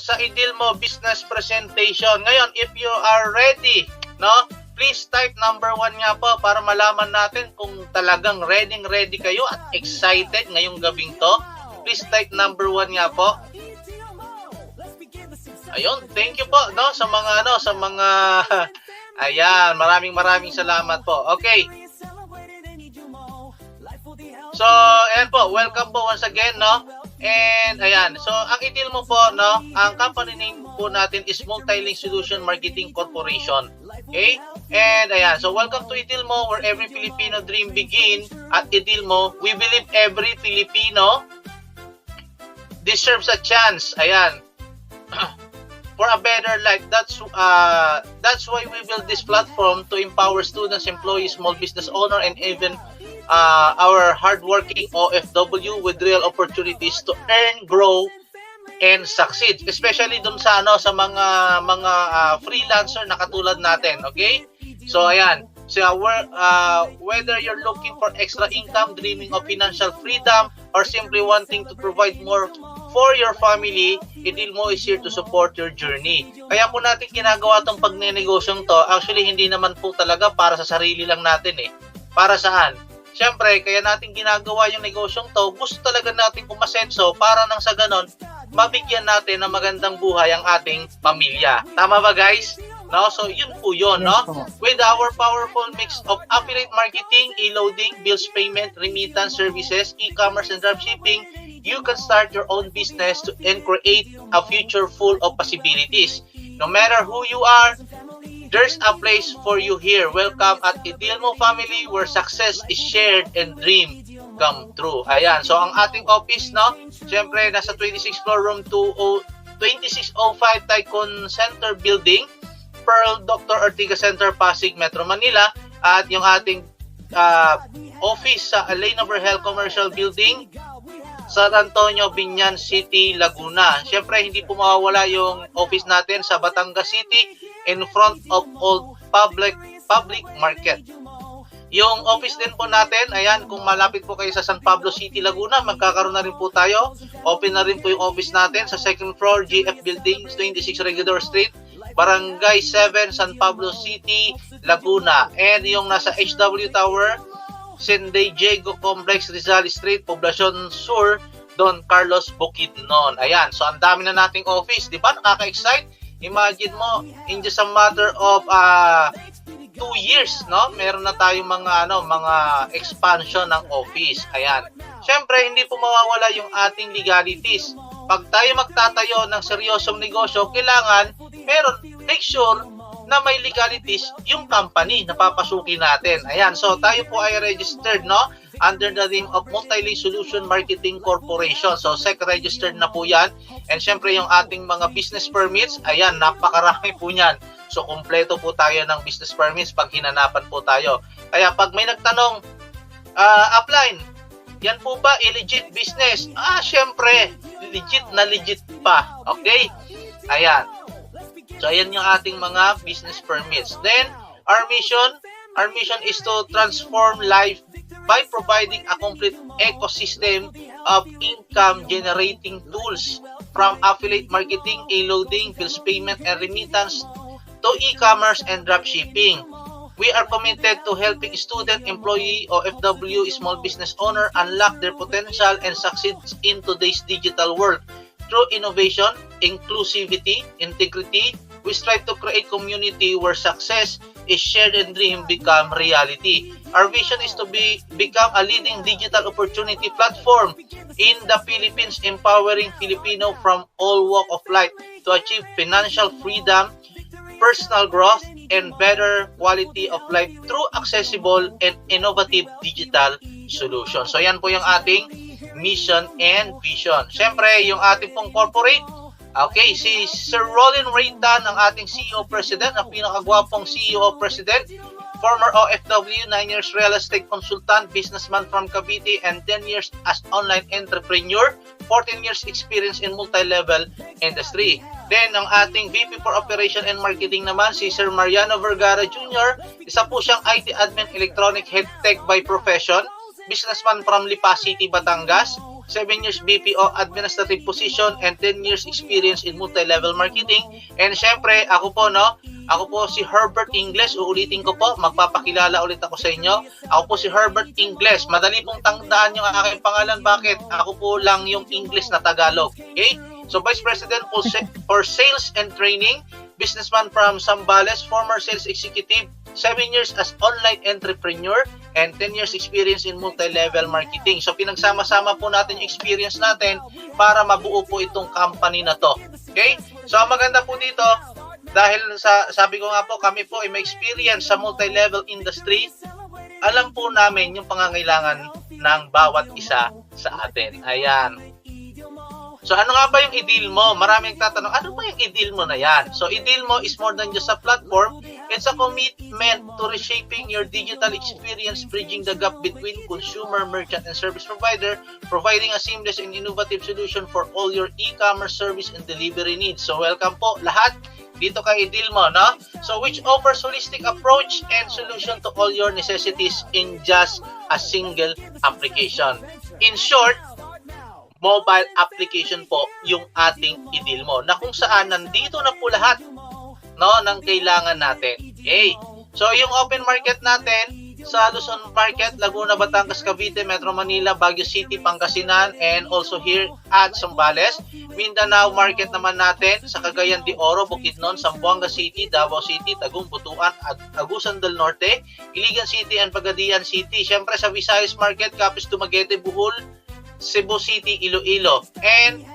sa Idilmo Business Presentation. Ngayon, if you are ready, no, please type number 1 nga po para malaman natin kung talagang ready kayo at excited ngayong gabing to. Please type number 1 nga po. Ayun, thank you po, no, sa mga ayan, maraming salamat po. Okay. So, ayan po, welcome po once again, no? And ayan, so ang Idilmo po, no, ang company name po natin is Multilink Solution Marketing Corporation. Okay? And ayan, so welcome to Idilmo, where every Filipino dream begin. At Idilmo, we believe every Filipino deserves a chance. Ayan. For a better life. That's why we built this platform to empower students, employees, small business owner, and even our hardworking OFW with real opportunities to earn, grow, and succeed. Especially dun sa mga freelancer na katulad natin, okay? So ayan, so whether you're looking for extra income, dreaming of financial freedom, or simply wanting to provide more for your family, Idilmo is here to support your journey. Kaya po natin ginagawa tong pagnenegosyon to, actually hindi naman po talaga para sa sarili lang natin eh. Para saan? Siyempre, kaya natin ginagawa yung negosyong to, gusto talaga natin umasenso para nang sa ganon, mabigyan natin ng magandang buhay ang ating pamilya. Tama ba guys? No? So yun po yun, no? With our powerful mix of affiliate marketing, e-loading, bills payment, remittance services, e-commerce, and dropshipping, you can start your own business and create a future full of possibilities. No matter who you are, there's a place for you here. Welcome at Idilmo family, where success is shared and dream come true. Ayan, so ang ating office, no, syempre nasa 26th floor, room 2605 Tycoon Center Building, Pearl Dr. Ortiga Center, Pasig, Metro Manila. At yung ating office sa Elena Vergel Commercial Building, San Antonio, Binyan City, Laguna. Syempre hindi po mawawala yung office natin sa Batangas City, in front of Old Public Market. Yung office din po natin, ayan, kung malapit po kayo sa San Pablo City, Laguna, magkakaroon na rin po tayo. Open na rin po yung office natin sa second floor, GF Building, 26 Regidor Street, Barangay 7, San Pablo City, Laguna. And yung nasa HW Tower, San Diego Complex, Rizal Street, Poblacion Sur, Don Carlos, Bukidnon. Ayan, so ang dami na nating office, di ba? Nakaka-excite. Imagine mo, in just a matter of 2 years, no? Meron na tayong mga expansion ng office. Ayan. Syempre, hindi po mawawala yung ating legalities. Pag tayo magtatayo ng seryosong negosyo, kailangan make sure na may legalities yung company na papasukin natin. Ayan. So, tayo po ay registered, no? Under the name of Multilink Solution Marketing Corporation. So, SEC registered na po yan. And syempre, yung ating mga business permits, ayan, napakarami po yan. So, kumpleto po tayo ng business permits pag hinanapan po tayo. Kaya pag may nagtanong, upline, yan po ba illegit business? Syempre, legit pa. Okay? Ayan. So, ayan yung ating mga business permits. Then, our mission is to transform life by providing a complete ecosystem of income-generating tools from affiliate marketing, e-loading, bills payment, and remittance to e-commerce and dropshipping. We are committed to helping student, employee, OFW, small business owner unlock their potential and succeed in today's digital world. Through innovation, inclusivity, integrity, we strive to create community where success is shared and dream become reality. Our vision is to become a leading digital opportunity platform in the Philippines, empowering Filipino from all walk of life to achieve financial freedom, personal growth, and better quality of life through accessible and innovative digital solutions. So yan po yung ating mission and vision. Siyempre, yung ating pong corporate, okay, si Sir Roland Raytan, ang ating CEO President, ang pinakagwapong CEO President, former OFW, 9 years real estate consultant, businessman from Cavite, and 10 years as online entrepreneur, 14 years experience in multi-level industry. Then, ang ating VP for Operation and Marketing naman, si Sir Mariano Vergara Jr., isa po siyang IT Admin Electronic Head Tech by profession, businessman from Lipa City, Batangas, 7 years BPO administrative position, and 10 years experience in multi-level marketing. And syempre, ako po, no? Ako po si Herbert Ingles. Uulitin ko po, magpapakilala ulit ako sa inyo. Ako po si Herbert Ingles. Madali pong tandaan yung aking pangalan. Bakit? Ako po lang yung English na Tagalog. Okay? So, Vice President for Sales and Training, businessman from Zambales, former sales executive, 7 years as online entrepreneur, and 10 years experience in multi-level marketing. So, pinagsama-sama po natin yung experience natin para mabuo po itong company na to. Okay? So, ang maganda po dito, dahil sabi ko nga po, kami po ay may experience sa multi-level industry, alam po namin yung pangangailangan ng bawat isa sa atin. Ayan. So, ano nga ba yung i-deal mo? Maraming tatanong, ano ba yung i-deal mo na yan? So, i-deal mo is more than just a platform. It's a commitment to reshaping your digital experience, bridging the gap between consumer, merchant, and service provider, providing a seamless and innovative solution for all your e-commerce service and delivery needs. So, welcome po lahat. Dito ka i-deal mo, no? So, which offers holistic approach and solution to all your necessities in just a single application. In short, mobile application po yung ating i-deal mo, na kung saan nandito na po lahat, no, ng kailangan natin. Okay? So, yung open market natin sa Luzon Market, Laguna, Batangas, Cavite, Metro Manila, Baguio City, Pangasinan, and also here at Zambales. Mindanao Market naman natin sa Cagayan de Oro, Bukidnon, Zamboanga City, Davao City, Tagum, Butuan, at Agusan del Norte, Iligan City, and Pagadian City. Siyempre sa Visayas Market, Capiz, Dumaguete, Bohol, Cebu City, Iloilo. And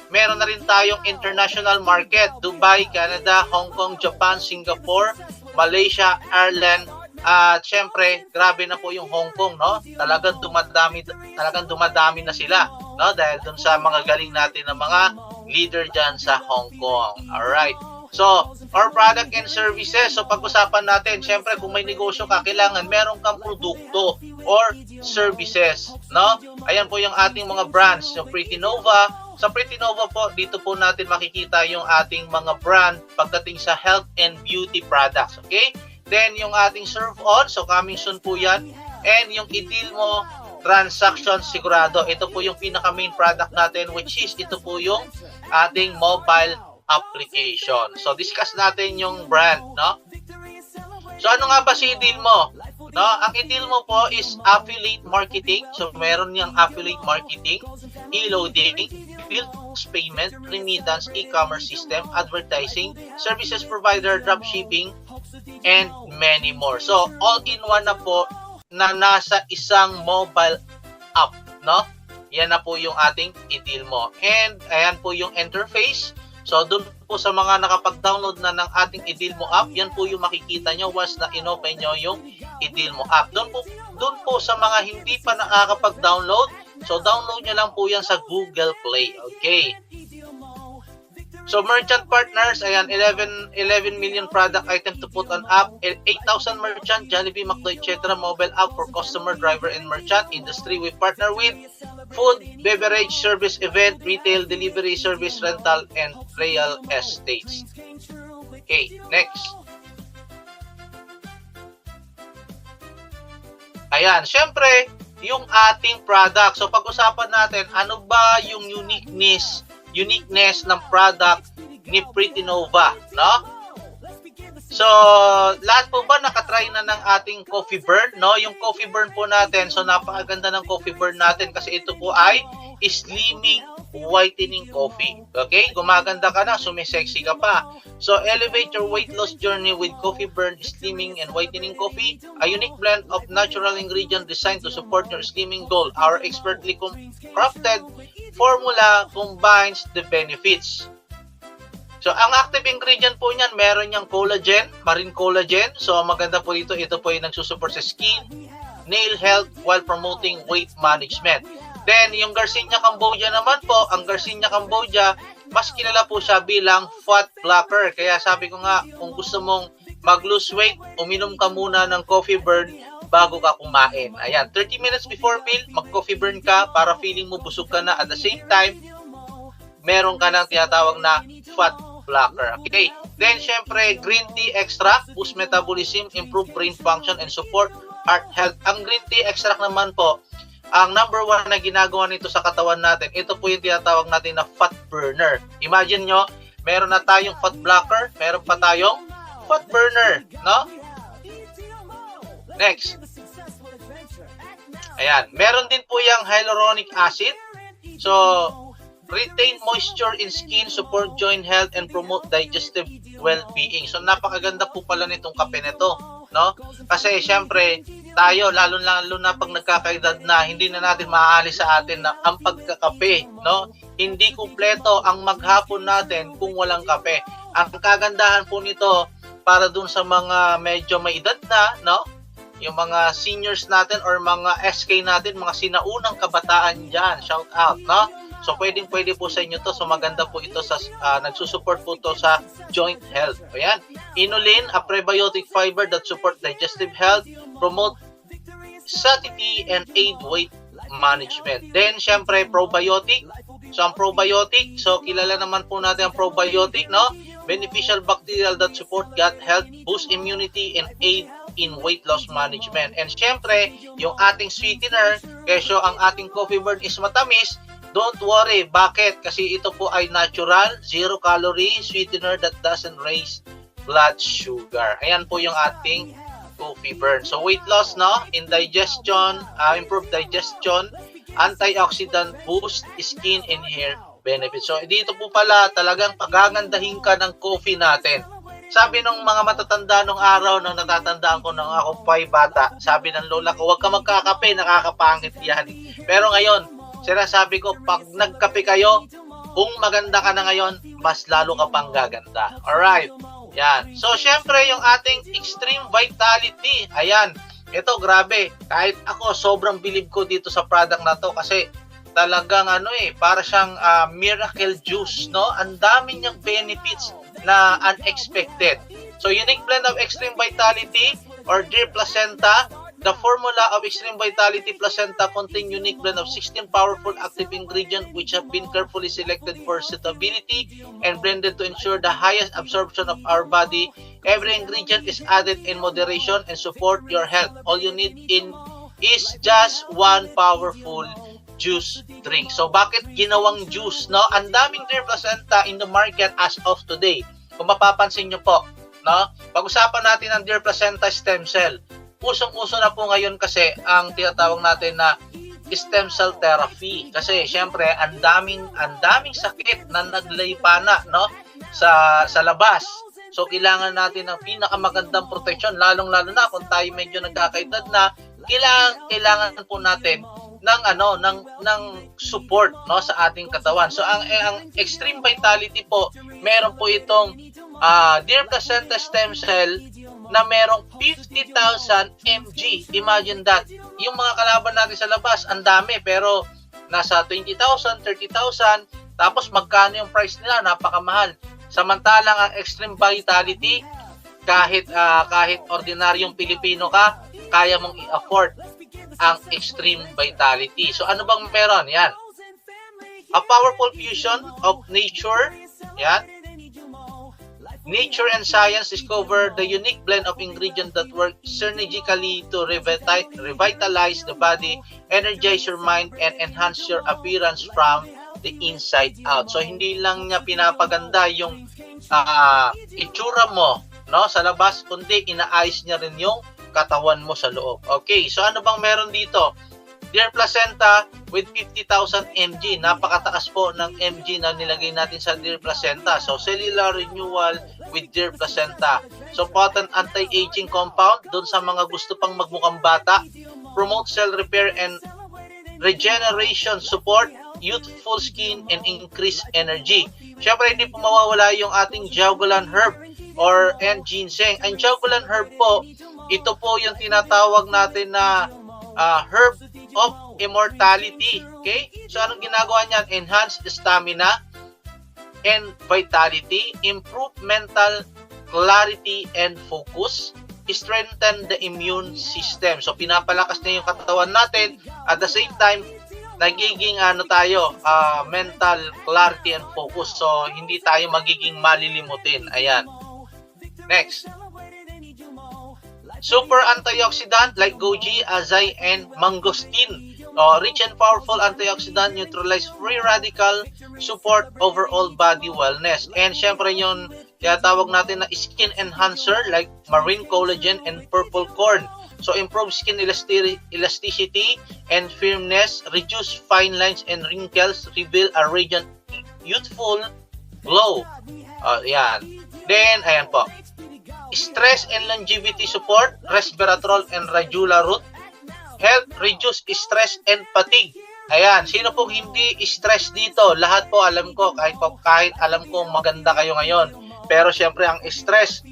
meron na rin tayong international market, Dubai, Canada, Hong Kong, Japan, Singapore, Malaysia, Ireland, at syempre, grabe na po yung Hong Kong, no? Talagang dumadami na sila, no? Dahil dun sa mga galing natin na mga leader dyan sa Hong Kong. Alright. So, our product and services. So, pag-usapan natin, syempre, kung may negosyo ka, kailangan meron kang produkto or services, no? Ayan po yung ating mga brands. So, Pretty Nova. Sa Pretty Nova po, dito po natin makikita yung ating mga brand pagdating sa health and beauty products. Okay? Then, yung ating Serve On. So, coming soon po yan. And yung i-deal mo, transaction sigurado. Ito po yung pinaka-main product natin, which is, ito po yung ating mobile application. So, discuss natin yung brand, no? So, ano nga ba si i-deal mo? No, ang i-deal mo po is affiliate marketing. So, meron niyang affiliate marketing, e-loading, bills payment, remittance, e-commerce system, advertising, services provider, dropshipping, and many more. So, all-in-one na po na nasa isang mobile app, no? Yan na po yung ating i-deal mo. And, ayan po yung interface. So, dun po sa mga nakapag-download na ng ating i-deal mo app, yan po yung makikita nyo once na in-open nyo yung i-deal mo app. Dun po sa mga hindi pa nakakapag-download, so download nyo lang po yan sa Google Play. Okay. So, merchant partners, ayan, 11 million product item to put on app, 8,000 merchant, Jollibee, McDo, etc. mobile app for customer, driver, and merchant. Industry we partner with, food, beverage, service, event, retail, delivery, service, rental, and real estates. Okay, next. Ayan, syempre, yung ating product. So, pag-usapan natin, ano ba yung uniqueness ng product ni Pretty Nova, no? So, lahat po ba nakatry na ng ating coffee burn, no? Yung coffee burn po natin, so napakaganda ng coffee burn natin kasi ito po ay slimming whitening coffee. Okay? Gumaganda ka na, sumisexy ka pa. So, elevate your weight loss journey with Coffee Burn Slimming and Whitening Coffee, a unique blend of natural ingredients designed to support your slimming goal. Our expertly crafted formula combines the benefits. So, ang active ingredient po niyan, meron niyang collagen, marine collagen. So, maganda po dito, ito po yung nagsusupport sa skin, nail health while promoting weight management. Then, yung Garcinia Cambogia naman po, ang Garcinia Cambogia, mas kilala po siya bilang fat blocker. Kaya sabi ko nga, kung gusto mong mag-lose weight, uminom ka muna ng Coffee Burn bago ka kumain. Ayan, 30 minutes before meal, mag-Coffee Burn ka para feeling mo busog ka na. At the same time, meron ka ng tinatawag na fat blocker. Okay. Then, syempre, green tea extract, boost metabolism, improve brain function, and support heart health. Ang green tea extract naman po, ang number one na ginagawa nito sa katawan natin, ito po yung tinatawag natin na fat burner. Imagine nyo, meron na tayong fat blocker, meron pa tayong fat burner, no? Next. Ayan, meron din po yung hyaluronic acid. So, retain moisture in skin, support joint health, and promote digestive well-being. So, napakaganda po pala nitong kape nito, no? Kasi, syempre, tayo, lalo na pag nagkakaedad na, hindi na natin maaalis sa atin na ang pagkakape, no? Hindi kumpleto ang maghapon natin kung walang kape. Ang kagandahan po nito, para dun sa mga medyo may edad na, no? Yung mga seniors natin or mga SK natin, mga sinaunang kabataan dyan, shout out, no? So, pwede po sa inyo to. So, maganda po ito sa, nagsusupport po to sa joint health. Ayan. Inulin, a prebiotic fiber that support digestive health, promote satiety, and aid weight management. Then, syempre, probiotic. So, ang probiotic, so, kilala naman po natin ang probiotic, no? Beneficial bacterial that support gut health, boost immunity, and aid in weight loss management. And syempre, yung ating sweetener, kesyo ang ating coffee burn is matamis, don't worry. Bakit? Kasi ito po ay natural, zero-calorie sweetener that doesn't raise blood sugar. Ayan po yung ating coffee burn. So, weight loss, no? Indigestion, improved digestion, antioxidant, boost skin and hair benefits. So, dito po pala talagang pagagandahin ka ng coffee natin. Sabi ng mga matatanda nung araw nang natatandaan ko nang ako pa'y bata, sabi ng lola ko, huwag ka magkakape, nakakapangit yan. Pero ngayon, sinasabi ko, pag nagkape kayo, kung maganda ka na ngayon, mas lalo ka pang gaganda. Alright. Yan. So, syempre, yung ating extreme vitality. Ayan. Ito, grabe. Kahit ako, sobrang bilib ko dito sa product na to kasi talagang para siyang miracle juice, no? Ang dami niyang benefits na unexpected. So, unique blend of extreme vitality or Dear Placenta. The formula of Extreme Vitality Placenta contain unique blend of 16 powerful active ingredients which have been carefully selected for suitability and blended to ensure the highest absorption of our body. Every ingredient is added in moderation and support your health. All you need is just one powerful juice drink. So, bakit ginawang juice, no? Ang daming Dear Placenta in the market as of today. Kung mapapansin nyo po, no? Pag-usapan natin ang Dear Placenta stem cell. Usong-uso na po ngayon kasi ang tinatawag natin na stem cell therapy. Kasi syempre, ang daming sakit na naglaypana, no? Sa labas. So, kailangan natin ng pinakamagandang protection, lalong-lalo na kung tayo medyo nagkakaedad na, kailangan po natin ng support, no, sa ating katawan. So ang extreme vitality po, meron po itong Dear Placenta stem cell na merong 50,000 mg. Imagine that. Yung mga kalaban natin sa labas, ang dami, pero nasa 20,000, 30,000, tapos magkano yung price nila, napakamahal. Samantalang ang extreme vitality, kahit ordinaryong Pilipino ka, kaya mong i-afford ang extreme vitality. So ano bang meron? Yan. A powerful fusion of nature. Yan. Nature and science discover the unique blend of ingredients that work synergistically to revitalize the body, energize your mind, and enhance your appearance from the inside out. So hindi lang niya pinapaganda yung itsura mo, no, sa labas, kundi inaayos niya rin yung katawan mo sa loob. Okay, so ano bang meron dito? Dear Placenta with 50,000 mg. Napakataas po ng mg na nilagay natin sa Dear Placenta. So, cellular renewal with Dear Placenta. So, potent anti-aging compound dun sa mga gusto pang magmukhang bata. Promote cell repair and regeneration, support youthful skin, and increase energy. Siyempre, hindi po mawawala yung ating Jiaogulan herb and ginseng. Ang Jiaogulan herb po, ito po yung tinatawag natin na herb of immortality. Okay? So, anong ginagawa niyan? Enhance stamina and vitality, improve mental clarity and focus, strengthen the immune system. So, pinapalakas niya yung katawan natin. At the same time, nagiging mental clarity and focus. So, hindi tayo magiging malilimutin. Ayan. Next. Super antioxidant like goji, azay, and mangosteen. Rich and powerful antioxidant, neutralize free radical, support overall body wellness. And syempre yung tinatawag natin na skin enhancer like marine collagen and purple corn. So improve skin elasticity and firmness, reduce fine lines and wrinkles, reveal a radiant, youthful glow. Yan. Then, ayan po. Stress and longevity support, resveratrol and radula root, help reduce stress and fatigue. Ayan, sino pong hindi stress dito? Lahat po alam ko, kahit alam ko maganda kayo ngayon. Pero syempre ang stress,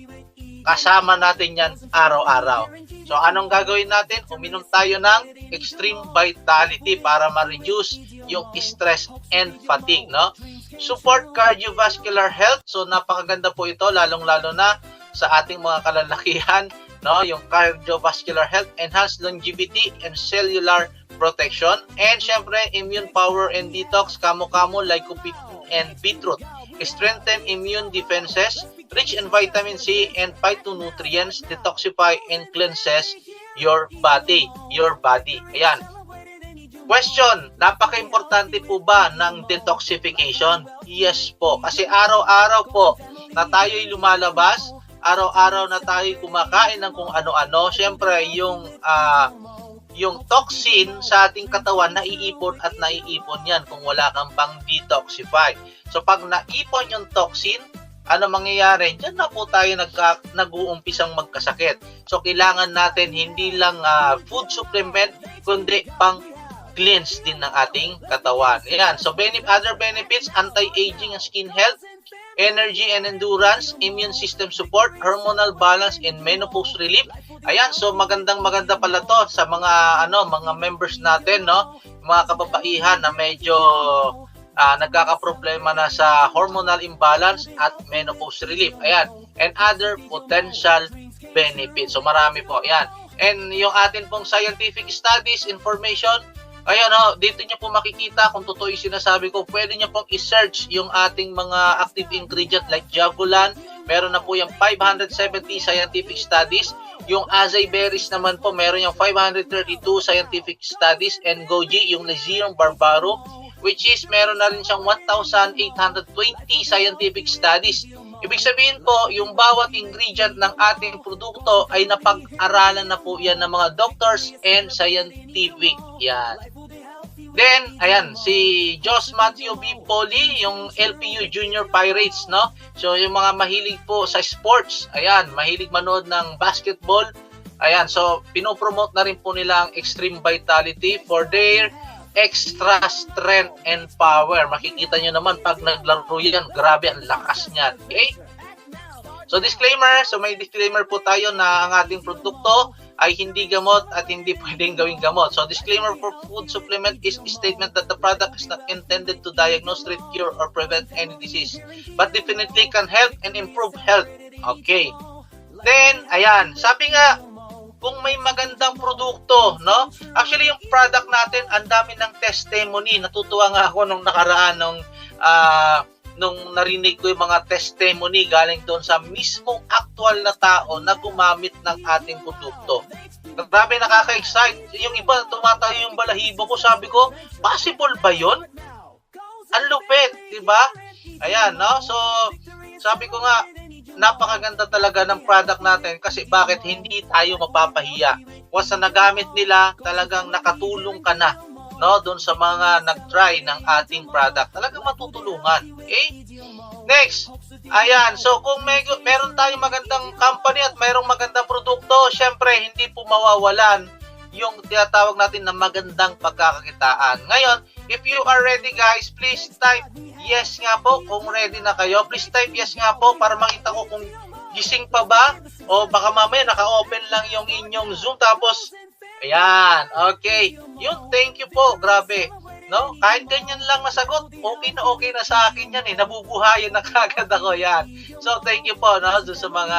kasama natin yan araw-araw. So anong gagawin natin? Uminom tayo ng Extreme Vitality para ma-reduce yung stress and fatigue, no? Support cardiovascular health. So napakaganda po ito, lalong-lalo na sa ating mga kalalakihan, no? Yung cardiovascular health, enhance longevity and cellular protection. And syempre, immune power and detox, kamo-kamo, lycopene and beetroot. Strengthen immune defenses, rich in vitamin C and phytonutrients, detoxify and cleanses your body. Ayan. Question, napaka-importante po ba ng detoxification? Yes po. Kasi araw-araw po na tayo'y lumalabas, araw-araw na tayo'y kumakain ng kung ano-ano, syempre yung toxin sa ating katawan naiipon at naiipon yan kung wala kang pang detoxify. So pag naipon yung toxin, ano mangyayari? Diyan na po tayo nag-uumpisang magkasakit. So kailangan natin hindi lang food supplement, kundi pang cleanse din ng ating katawan. Ayan. So other benefits, anti-aging and skin health, energy and endurance, immune system support, hormonal balance and menopause relief. Ayan, so maganda pala to sa mga mga members natin, no? Mga kababaihan na medyo nagkakaproblema na sa hormonal imbalance at menopause relief. Ayan, and other potential benefits. So marami po. Ayan. And yung atin pong scientific studies, information, ayan, dito nyo po makikita kung totoo yung sinasabi ko. Pwede nyo pong i-search yung ating mga active ingredient like Javulan. Meron na po yung 570 scientific studies. Yung acai berries naman po, meron yung 532 scientific studies. And goji, yung Lycium barbaro, which is meron na rin siyang 1,820 scientific studies. Ibig sabihin po, yung bawat ingredient ng ating produkto ay napag-aralan na po yan ng mga doctors and scientific. Yan. Then, ayan, si Jos Matthew B. Poli, yung LPU Junior Pirates, no? So, yung mga mahilig po sa sports, ayan, mahilig manood ng basketball, ayan, so, pinopromote na rin po nila ang Extreme Vitality for their extra strength and power. Makikita nyo naman pag naglaro yan, grabe ang lakas niyan. Okay? So disclaimer, may disclaimer po tayo na ang ating produkto ay hindi gamot at hindi pwedeng gawing gamot. So disclaimer for food supplement is a statement that the product is not intended to diagnose, treat, cure, or prevent any disease, but definitely can help and improve health. Okay. Then, ayan, sabi nga, kung may magandang produkto, no? Actually, yung product natin, ang dami ng testimony. Natutuwa nga ako nung nakaraan nung narinig ko yung mga testimony galing doon sa mismong actual na tao na gumamit ng ating produkto. Grabe, nakaka-excite. Yung iba, tumatayo yung balahibo ko. Sabi ko, possible ba yun? Ang lupit, di ba? Ayan, no? So, sabi ko nga, napakaganda talaga ng product natin kasi bakit hindi tayo mapapahiya. Once na nagamit nila, talagang nakatulong ka na, no, doon sa mga nag-try ng ating product. Talagang matutulungan. Okay? Next. Ayan. So, kung meron tayong magandang company at mayroong magandang produkto, syempre, hindi po mawawalan yung tinatawag natin na magandang pagkakakitaan. Ngayon, if you are ready guys, please type yes nga po. Kung ready na kayo, please type yes nga po para makita ko kung gising pa ba o baka mamaya naka-open lang yung inyong Zoom tapos ayan, okay. Yun, thank you po. Grabe. No? Kahit ganyan lang nasagot, okay na sa akin yan eh. Nabubuhayan na kagad ako yan. So, thank you po, no? Doon sa mga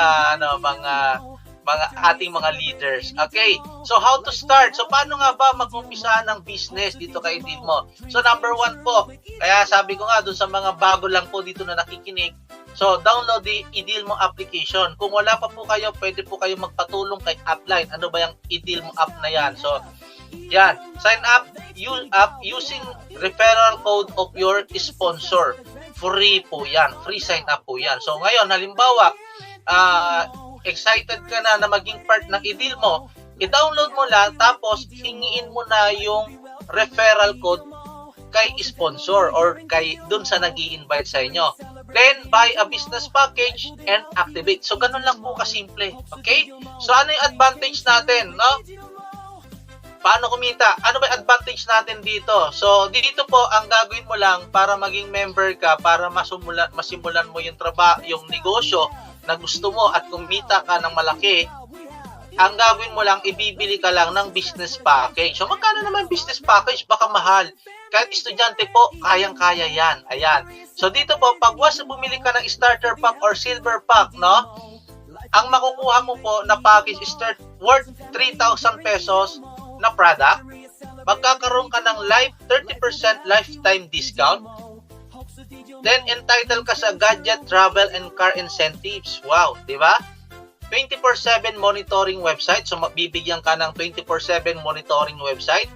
ating mga leaders. Okay, so how to start? So paano nga ba mag-umpisa ng business dito kay Idilmo? So number 1 po, kaya sabi ko nga dun sa mga bago lang po dito na nakikinig, so download the Idilmo application. Kung wala pa po kayo, pwede po kayo magpatulong kay Upline. Ano ba yung Idilmo app na yan? So Yan. Sign up using referral code of your sponsor. Free po yan. Free sign up po yan. So ngayon, halimbawa, excited ka na maging part ng i-deal mo, i-download mo lang, tapos hingiin mo na yung referral code kay sponsor or kay dun sa nag-i-invite sa inyo. Then, buy a business package and activate. So, ganun lang po kasimple. Okay? So, ano yung advantage natin, no? Paano kumita? Ano ba yung advantage natin dito? So, dito po, ang gagawin mo lang para maging member ka, para masimulan mo yung yung negosyo na gusto mo at kumita ka ng malaki, ang gagawin mo lang, ibibili ka lang ng business package. So, magkano naman business package? Baka mahal. Kahit estudyante po, kayang-kaya yan. Ayan. So, dito po, pag bumili ka ng starter pack or silver pack, no? Ang makukuha mo po na package is worth 3,000 pesos na product. Magkakaroon ka ng 30% lifetime discount. Then, entitled ka sa gadget, travel, and car incentives. Wow, di ba? 24/7 monitoring website. So, bibigyan ka ng 24/7 monitoring website.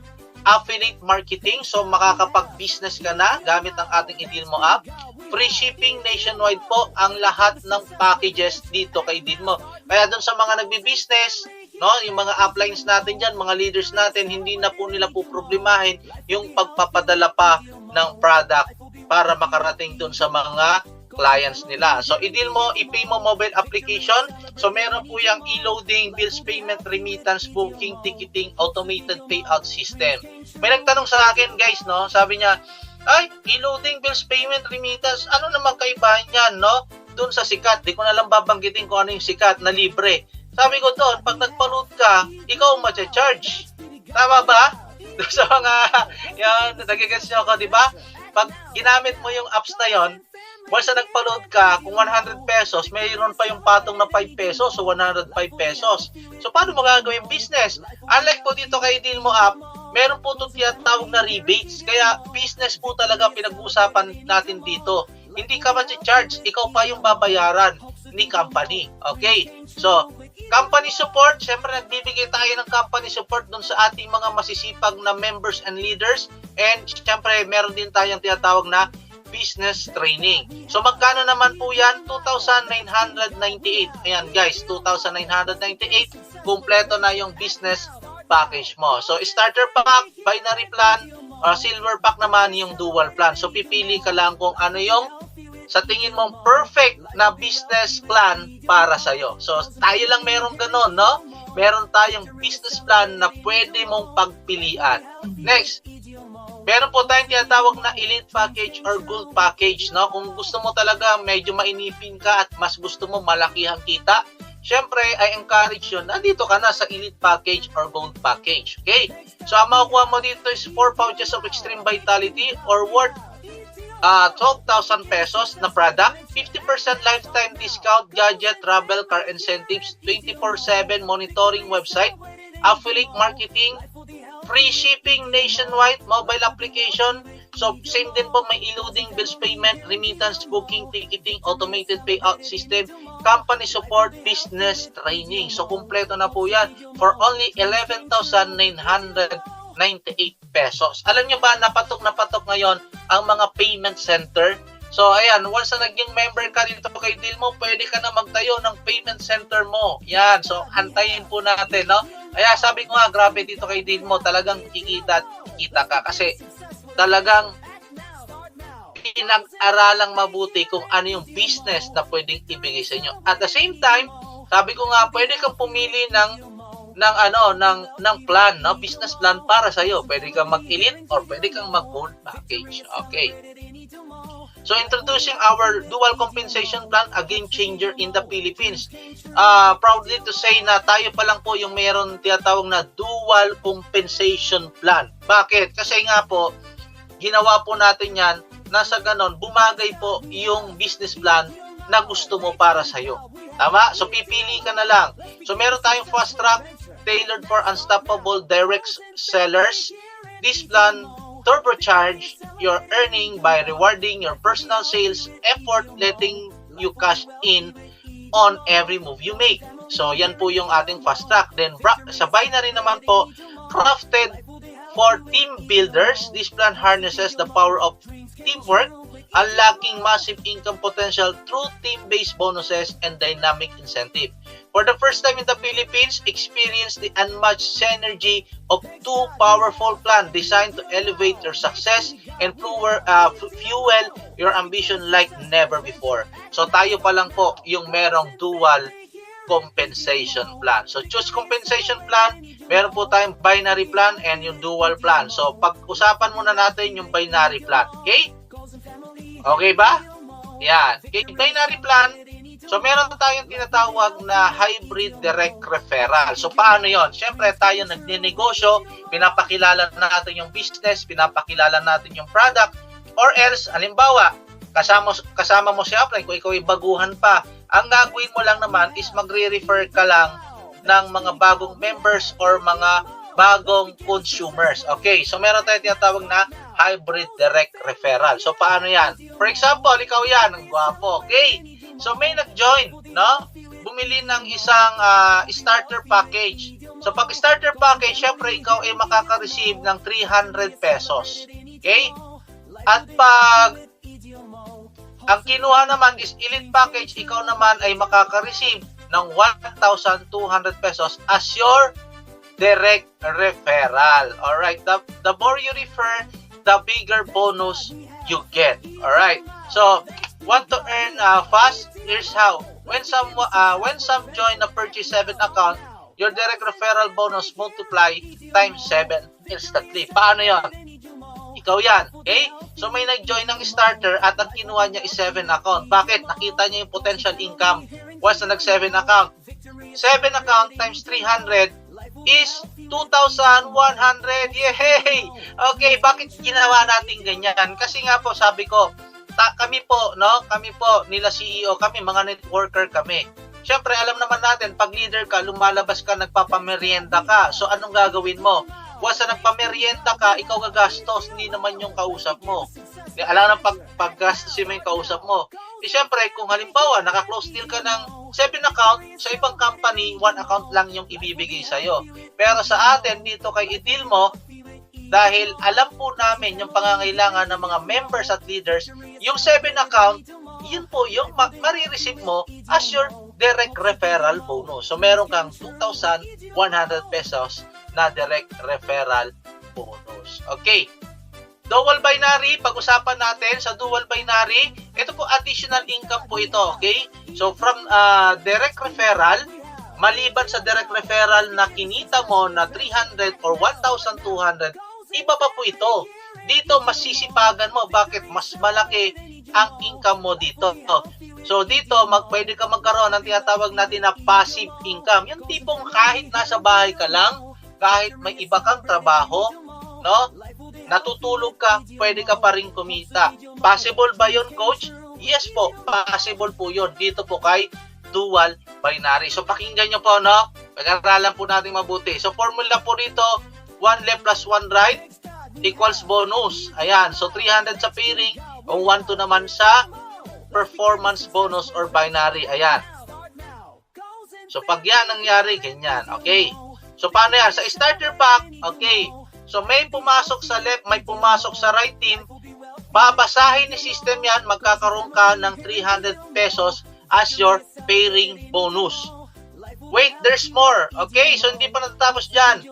Affiliate marketing. So, makakapag-business ka na gamit ang ating i-deal mo app. Free shipping nationwide po ang lahat ng packages dito kay deal mo. Kaya dun sa mga nagbi-business, no, yung mga uplines natin dyan, mga leaders natin, hindi na po nila po problemahin yung pagpapadala pa ng product para makarating dun sa mga clients nila. So, i-deal mo, i-pay mo mobile application. So, meron po yung e-loading, bills payment, remittance, booking, ticketing, automated payout system. May nagtanong sa akin, guys, no? Sabi niya, ay, e-loading, bills payment, remittance, ano naman kaibahan yan, no? Doon sa sikat, di ko na lang babanggitin kung ano yung sikat na libre. Sabi ko doon, pag nagpa-load ka, ikaw ma-charge. Tama ba? Doon sa mga, yan, nagigets nyo ako, di ba? Pag ginamit mo yung apps na yon, once na nagpa-load ka, kung 100 pesos, mayroon pa yung patong na 5 pesos, so 105 pesos. So, paano mo gagawin business? Unlike po dito kay Deal Mo App, meron po itong tinatawag na rebates. Kaya, business po talaga pinag-uusapan natin dito. Hindi ka ma-charge, ikaw pa yung babayaran ni company. Okay? So, company support, syempre nagbibigay tayo ng company support dun sa ating mga masisipag na members and leaders. And syempre, meron din tayong tinatawag na business training. So, magkano naman po yan? 2,998. Ayan guys, 2,998. Kumpleto na yung business package mo. So, starter pack, binary plan, silver pack naman yung dual plan. So, pipili ka lang kung ano yung sa tingin mong perfect na business plan para sa'yo. So, tayo lang meron ganun, no? Meron tayong business plan na pwede mong pagpilian. Next, meron po tayong tinatawag na elite package or gold package, no? Kung gusto mo talaga medyo mainipin ka at mas gusto mo malaki ang kita, syempre, I encourage yun, nandito ka na sa elite package or gold package. Okay? So, ang makukuha mo dito is 4 pouches of extreme vitality or worth 12,000 pesos na product, 50% lifetime discount, gadget, travel, car incentives, 24/7 monitoring website, affiliate marketing, free shipping nationwide, mobile application. So, same din po, may e-loading, bills payment, remittance, booking, ticketing, automated payout system, company support, business training. So, kumpleto na po yan for only 11,998 pesos. Alam nyo ba, napatok ngayon ang mga payment center. So, ayan, once na naging member ka dito kay Deal Mo, pwede ka na magtayo ng payment center mo. Yan, so, antayin po natin, no? Kaya sabi ko nga, grabe dito kay Deal Mo, talagang kikita ka. Kasi, talagang pinag-aralang mabuti kung ano yung business na pwedeng ibigay sa inyo. At the same time, sabi ko nga, pwede kang pumili ng plan, no? Business plan para sa iyo. Pwede kang mag-elite or pwede kang mag-gold package. Okay. So, introducing our dual compensation plan, a game changer in the Philippines. Proudly to say na tayo pa lang po yung meron tinatawag na dual compensation plan. Bakit? Kasi nga po, ginawa po natin yan, nasa ganon, bumagay po yung business plan na gusto mo para sa'yo. Tama? So, pipili ka na lang. So, meron tayong fast track, tailored for unstoppable direct sellers. This plan turbocharge your earning by rewarding your personal sales effort, letting you cash in on every move you make. So, yan po yung ating fast track. Then, sa binary naman po, crafted For team builders, this plan harnesses the power of teamwork, unlocking massive income potential through team-based bonuses and dynamic incentive. For the first time in the Philippines, experience the unmatched synergy of two powerful plans designed to elevate your success and fuel your ambition like never before. So tayo pa lang po yung merong dual compensation plan. So choose compensation plan, meron po tayong binary plan and yung dual plan. So pag-usapan muna natin yung binary plan. Okay? Okay ba? Yan. Okay, binary plan. So meron tayong tinatawag na hybrid direct referral. So paano yon? Siyempre tayo nagninegosyo, pinapakilala natin yung business, pinapakilala natin yung product, or else, halimbawa, kasama mo si upline, kung ikaw ay baguhan pa, ang gagawin mo lang naman is magre-refer ka lang ng mga bagong members or mga bagong consumers. Okay, so meron tayong tinatawag na hybrid direct referral. So paano yan? For example, ikaw yan, ang gwapo. Okay, so may nag-join, no? Bumili ng isang starter package. So pag starter package, syempre ikaw ay makaka-receive ng 300 pesos. Okay? At pag ang kinuha naman is elite package, ikaw naman ay makaka-receive ng 1,200 pesos as your direct referral. Alright, the more you refer, the bigger bonus you get. Alright, so want to earn fast? Here's how. When some join a purchase 7 account, your direct referral bonus multiply times 7 instantly. Paano yon? Ikaw yan. Okay? So may nag-join ng starter at ang kinuha niya is 7 account. Bakit? Nakita niya yung potential income once na nag-7 account. 7 account times 300 is 2,100. Yay! Okay, bakit ginawa natin ganyan? Kasi nga po, sabi ko, kami po nila CEO, kami mga networker kami. Siyempre, alam naman natin, pag leader ka, lumalabas ka, nagpapamerienda ka. So, anong gagawin mo? Once na nagpamerienda ka, ikaw gagastos, hindi naman yung kausap mo. Alam na paggastosin mo yung kausap mo. Siyempre, kung halimbawa, naka-close deal ka ng 7 account, sa ibang company, 1 account lang yung ibibigay sa'yo. Pero sa atin, dito kay i-deal mo, dahil alam po namin yung pangangailangan ng mga members at leaders, yung 7 account, yun po yung marireceive mo as your direct referral bonus. So, meron kang 2,100 pesos na direct referral bonus. Okay. Dual binary, pag-usapan natin sa dual binary, ito po additional income po ito, okay? So from direct referral, maliban sa direct referral na kinita mo na 300 or 1,200, iba pa po ito. Dito masisipagan mo, bakit? Mas malaki ang income mo dito. So dito pwede ka magkaroon ng tinatawag natin na passive income. Yung tipong kahit nasa bahay ka lang, kahit may iba kang trabaho, no? Natutulog ka, pwede ka pa rin kumita. Possible ba yun, coach? Yes po, possible po yun. Dito po kay dual binary. So pakinggan nyo po, no? Pag-aralan po natin mabuti. So formula po dito, 1 left plus 1 right equals bonus. Ayan, so 300 sa pairing, o 1 to naman sa performance bonus or binary. Ayan. So pag yan nangyari, ganyan. Okay. So paano yan? Sa starter pack, okay. So may pumasok sa left, may pumasok sa right team, babasahin ni system yan, magkakaroon ka ng 300 pesos as your pairing bonus. Wait, there's more. Okay, so hindi pa natatapos dyan.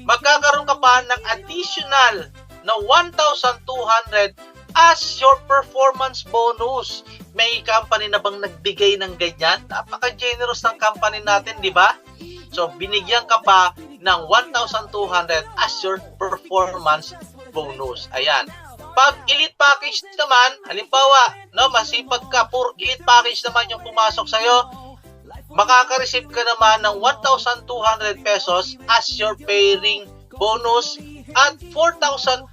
Magkakaroon ka pa ng additional na 1,200 as your performance bonus. May company na bang nagbigay ng ganyan? Napaka-generous ng company natin, di ba? So, binigyan ka pa ng 1,200 as your performance bonus. Ayan. Pag elite package naman, halimbawa, no, masipag ka, puro elite package naman yung pumasok sa'yo, makaka-receive ka naman ng 1,200 pesos as your pairing bonus at 4,800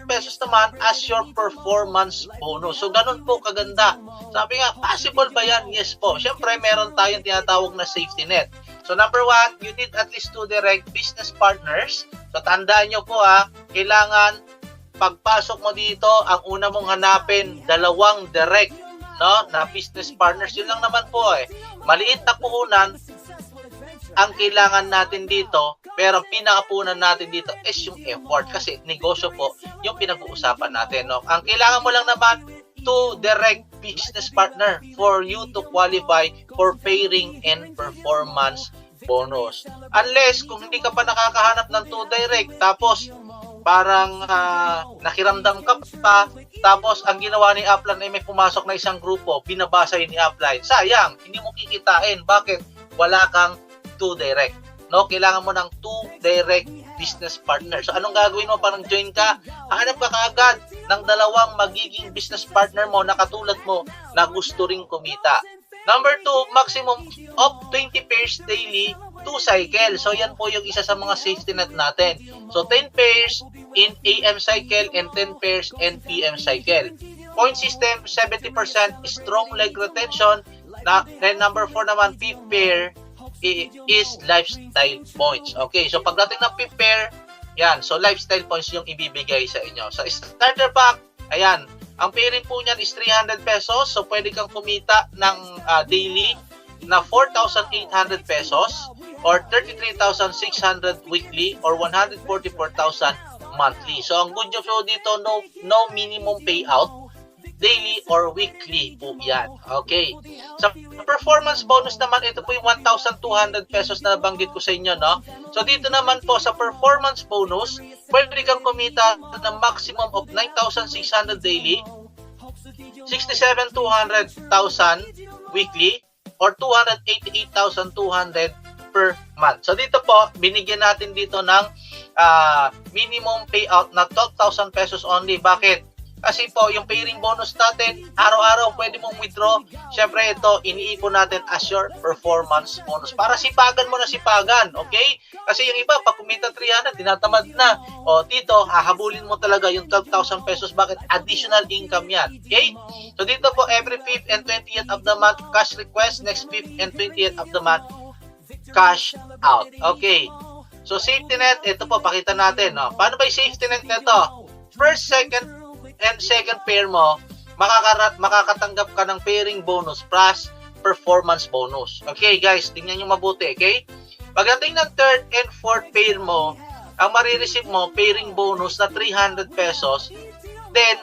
pesos naman as your performance bonus. So, ganun po kaganda. Sabi nga, possible ba yan? Yes po. Siyempre, meron tayong tinatawag na safety net. So, number 1, you need at least 2 direct business partners. So, tandaan nyo po kailangan pagpasok mo dito, ang una mong hanapin, 2 direct, no, na business partners. Yun lang naman po Maliit na puhunan, ang kailangan natin dito, pero pinakapunan natin dito is yung effort kasi negosyo po yung pinag-uusapan natin, no? Ang kailangan mo lang naman to direct business partner for you to qualify for pairing and performance bonus. Unless kung hindi ka pa nakakahanap ng to direct, tapos parang nakiramdam ka pa, tapos ang ginawa ni upline ay may pumasok na isang grupo, binabasa yun ni upline. Sayang, hindi mo kikitain. Bakit? Wala kang to direct. No, kailangan mo ng two direct business partner. So anong gagawin mo? Parang join ka, hanap ka kaagad ng dalawang magiging business partner mo na katulad mo na gusto ring kumita. Number 2, maximum of 20 pairs daily, 2 cycle. So yan po yung isa sa mga safety net natin. So 10 pairs in AM cycle and 10 pairs in PM cycle. Point system, 70% strong leg retention. Then number 4 naman, fifth pair is lifestyle points. Okay, so pagdating ng fifth pair, yan, so lifestyle points yung ibibigay sa inyo. Sa starter pack, ayan, ang pairing po niyan is 300 pesos. So pwede kang kumita ng daily na 4,800 pesos or 33,600 weekly or 144,000 monthly. So ang good news po dito, no minimum payout daily or weekly po yan. Okay. Sa performance bonus naman, ito po yung 1,200 pesos na nabanggit ko sa inyo, no? So dito naman po sa performance bonus, pwede kang kumita ng maximum of 9,600 daily, 67,200,000 weekly, or 288,200 per month. So dito po, binigyan natin dito ng minimum payout na 12,000 pesos only. Bakit? Kasi po, yung pairing bonus natin, araw-araw pwede mong withdraw. Siyempre, ito, iniipon natin as your performance bonus. Para sipagan mo na sipagan, okay? Kasi yung iba, pag kumita 300, tinatamad na. O, dito, hahabulin mo talaga yung 12,000 pesos. Bakit? Additional income yan, okay? So, dito po, every 5th and 20th of the month, cash request. Next 5th and 20th of the month, cash out. Okay. So, safety net, ito po, pakita natin. No? Paano ba yung safety net nito? First, second, and second pair mo, makakatanggap ka ng pairing bonus plus performance bonus. Okay, guys, tingnan nyo mabuti, okay? Pagdating ng third and fourth pair mo, ang marireceive mo, pairing bonus na 300 pesos, then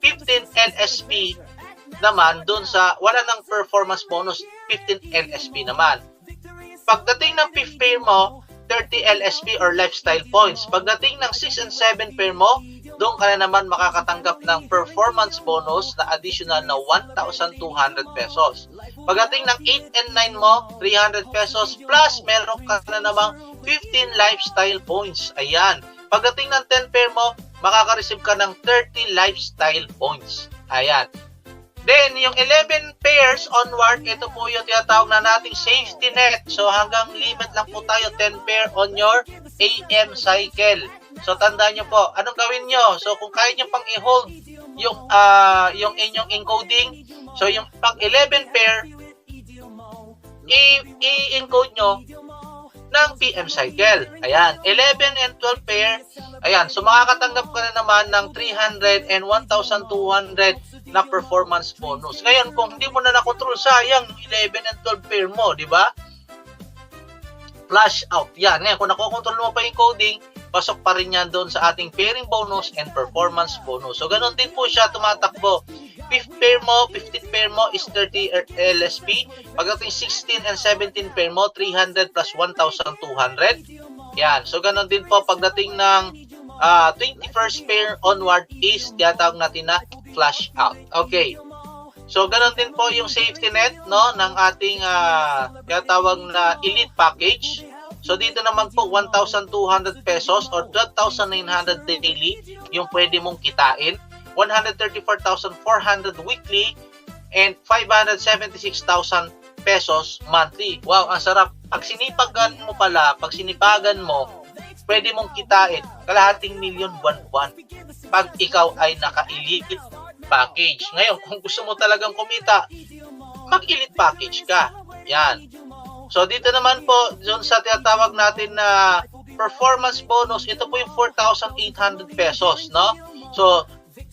15 LSP naman, dun sa, wala ng performance bonus, 15 LSP naman. Pagdating ng fifth pair mo, 30 LSP or lifestyle points. Pagdating ng 6 and 7 pair mo, doon ka na naman makakatanggap ng performance bonus na additional na 1,200 pesos. Pagdating ng 8 and 9 mo, 300 pesos plus meron ka na namang 15 lifestyle points. Ayan. Pagdating ng 10 pair mo, makaka-receive ka ng 30 lifestyle points. Ayan. Then, yung 11 pairs onward, ito po yung tinatawag na nating safety net. So, hanggang limit lang po tayo, 10 pair on your AM cycle. So, tandaan nyo po, anong gawin nyo? So, kung kaya nyo pang i-hold yung inyong encoding, so, yung pang 11 pair, i-encode nyo ng PM cycle. Ayan, 11 and 12 pair. Ayan, so makakatanggap ka na naman ng 300 and 1,200 na performance bonus. Ngayon, kung hindi mo na na-control, sayang 11 and 12 pair mo, di ba? Flash out. Yan. Ngayon, kung nakokontrol mo pa yung coding, pasok pa rin yan doon sa ating pairing bonus and performance bonus. So, ganun din po siya tumatakbo. 5th pair mo, 15th pair mo is 30 LSP. Pagdating 16 and 17 pair mo, 300 plus 1,200. Yan. So, ganun din po pagdating ng 21st pair onward is tinatawag natin na flash out. Okay. So, ganun din po yung safety net, no, ng ating tinatawag na elite package. So, dito naman po 1,200 pesos or 12,900 daily yung pwede mong kitain. 134,400 weekly and 576,000 pesos monthly. Wow, ang sarap. Pag sinipagan mo, pwede mong kitain kalahating milyon buwan-buwan pag ikaw ay naka-elite package. Ngayon, kung gusto mo talagang kumita, mag-elite package ka. Yan. So, dito naman po, dun sa tinatawag natin na performance bonus, ito po yung 4,800 pesos, no? So,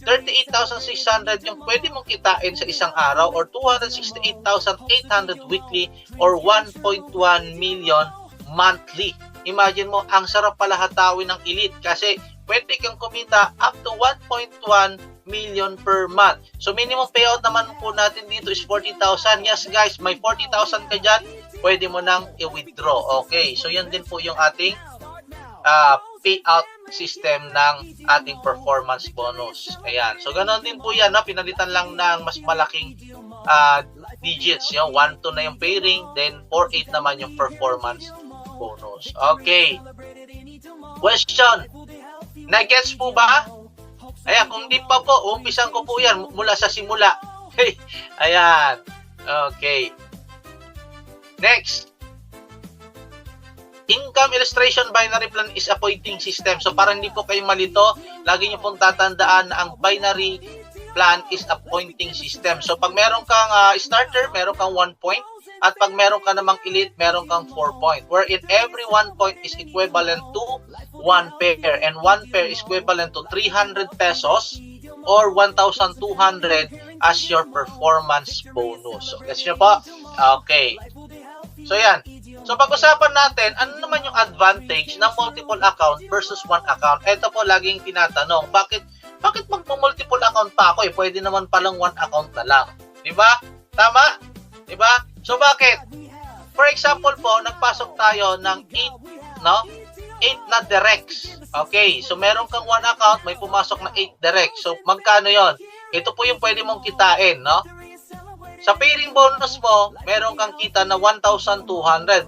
38,600 yung pwede mong kitain sa isang araw or 268,800 weekly or 1.1 million monthly. Imagine mo, ang sarap pala hatawin ng elite kasi pwede kang kumita up to 1.1 million per month. So minimum payout naman po natin dito is 40,000. Yes guys, may 40,000 ka dyan, pwede mo nang i-withdraw. Okay, so yan din po yung ating payout system ng ating performance bonus. Ayan, so ganoon din po yan, no? Pinalitan lang ng mas malaking digits, yung 1-2 na yung pairing, then 4-8 naman yung performance bonus. Okay. Question. Na-gets po ba? Ayan, kung di pa po, umpisan ko po yan mula sa simula. Ayan. Okay. Next. Income illustration binary plan is a pointing system. So, para hindi po kayo malito, lagi nyo pong tatandaan na ang binary plan is a pointing system. So, pag meron kang starter, meron kang 1 point. At pag meron ka namang elite, meron kang 4 point. Wherein every 1 point is equivalent to 1 pair. And 1 pair is equivalent to 300 pesos or 1,200 as your performance bonus. So, guess nyo po? Okay. So, yan. So, pag-usapan natin, ano naman yung advantage ng multiple account versus one account? Ito po, laging tinatanong, bakit magpo-multiple account pa ako? Pwede naman palang one account na lang. Diba? Tama? Diba? So, bakit? For example po, nagpasok tayo ng 8, no? 8 na directs. Okay, so meron kang one account, may pumasok na 8 directs. So, magkano yon? Ito po yung pwede mong kitain, no? Sa pairing bonus mo, meron kang kita na 1,200.